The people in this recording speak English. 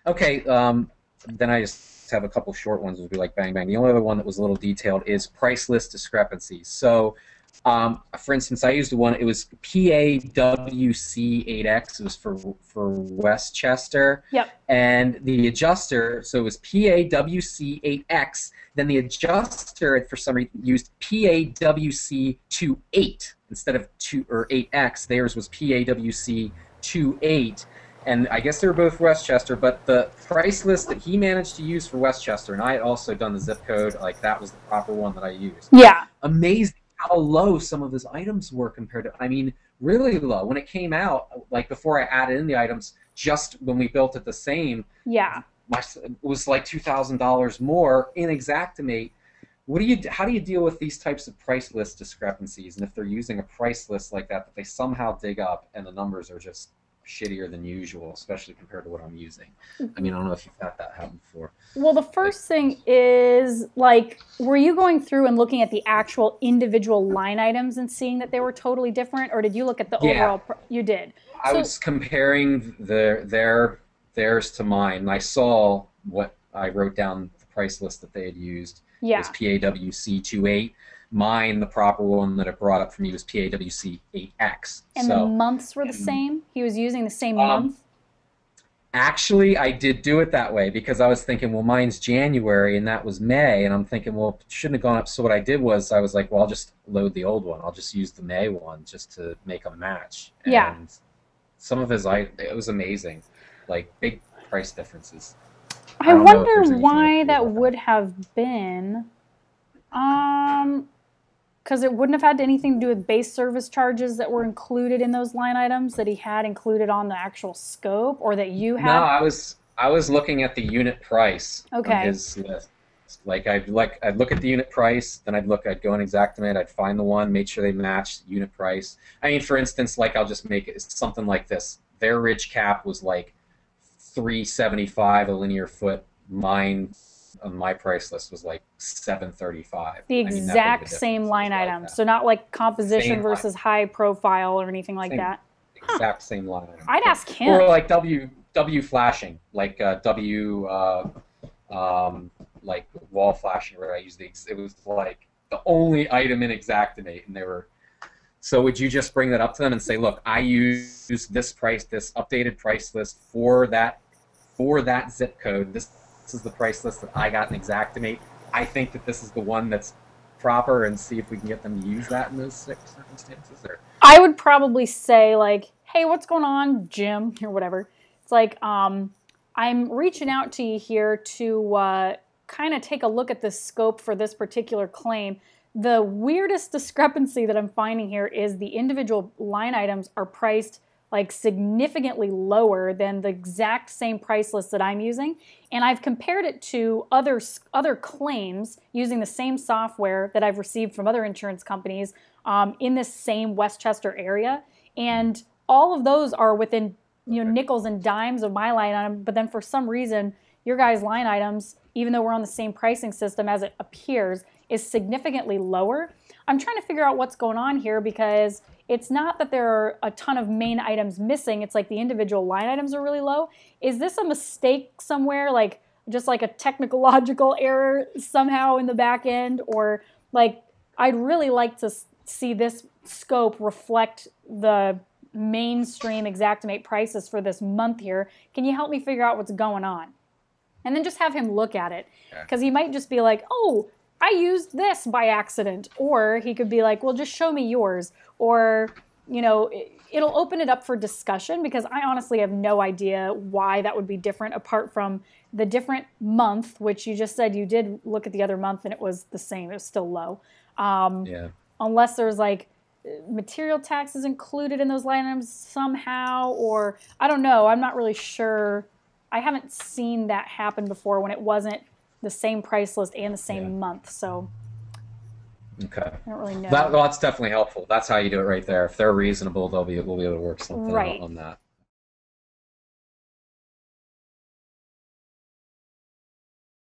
Okay, then I just have a couple short ones. Would be like bang bang. The only other one that was a little detailed is price list discrepancies. So, for instance, I used one. It was PAWC8X. It was for Westchester, Yep. and the adjuster. So it was PAWC8X. Then the adjuster, for some reason, used PAWC28 instead of 8X. Theirs was PAWC28, and I guess they were both Westchester, but the price list that he managed to use for Westchester, and I had also done the zip code, like that was the proper one that I used. Yeah. Amazing how low some of his items were compared to, I mean, really low. When it came out, like before I added in the items, just when we built it the same, Yeah. it was like $2,000 more in Xactimate. How do you deal with these types of price list discrepancies? And if they're using a price list like that they somehow dig up and the numbers are just shittier than usual, especially compared to what I'm using. I mean, I don't know if you've had that happen before. Well, the first thing is, like, were you going through and looking at the actual individual line items and seeing that they were totally different, or did you look at the Yeah, overall? You did. I So, was comparing theirs to mine, and I saw what I wrote down the price list that they had used was yeah. PAWC28. Mine, the proper one that it brought up for me was PAWC8X. And the So, months were the and, same? He was using the same um, month? actually, I did do it that way because I was thinking, well, mine's January and that was May, and I'm thinking, well, it shouldn't have gone up. So what I did was I was like, well, I'll just load the old one. I'll just use the May one just to make them match. Yeah. And some of his, it was amazing, like big price differences. I I don't know if wonder there's anything I why can do that about that. would have been. Um, because it wouldn't have had anything to do with base service charges that were included in those line items that he had included on the actual scope, or that you No, had. I was looking at the unit price on Okay. his list. I'd look at the unit price, then I'd go in Xactimate, I'd find the one, make sure they match the unit price. I mean, for instance, like I'll just make it something like this. Their ridge cap was like 375 a linear foot. Mine on my price list was like 735. The I mean, that big of a exact same difference. It was line like item. that. So not like composition Same line, versus high profile or anything like same that. Huh. exact same line item. I'd Yeah. ask him. Or like W flashing, like um, like wall flashing, where I used it was like the only item in Xactimate, and they were. So would you just bring that up to them and say, look, I use this updated price list for that zip code. This is the price list that I got in Xactimate. I think that this is the one that's proper, and see if we can get them to use that in those circumstances. Or I would probably say, like, hey, what's going on, Jim, or whatever. It's like, I'm reaching out to you here to kind of take a look at this scope for this particular claim. The weirdest discrepancy that I'm finding here is the individual line items are priced like significantly lower than the exact same price list that I'm using. And I've compared it to other claims using the same software that I've received from other insurance companies in this same Westchester area. And all of those are within nickels and dimes of my line item. But then for some reason, your guys' line items, even though we're on the same pricing system as it appears, is significantly lower. I'm trying to figure out what's going on here because it's not that there are a ton of main items missing. It's like the individual line items are really low. Is this a mistake somewhere, like just like a technological error somehow in the back end? Or like I'd really like to see this scope reflect the mainstream Xactimate prices for this month here. Can you help me figure out what's going on? And then just have him look at it. yeah. Because he might just be like, oh, I used this by accident. Or he could be like, well, just show me yours. Or, it'll open it up for discussion because I honestly have no idea why that would be different apart from the different month, which you just said you did look at the other month and it was the same. It was still low. Yeah. Unless there's like material taxes included in those line items somehow, or I don't know. I'm not really sure. I haven't seen that happen before when it wasn't the same price list and the Yeah. same month. So Okay. I don't really know. That's definitely helpful. That's how you do it right there. If they're reasonable, we'll be able to work something out Right. on that.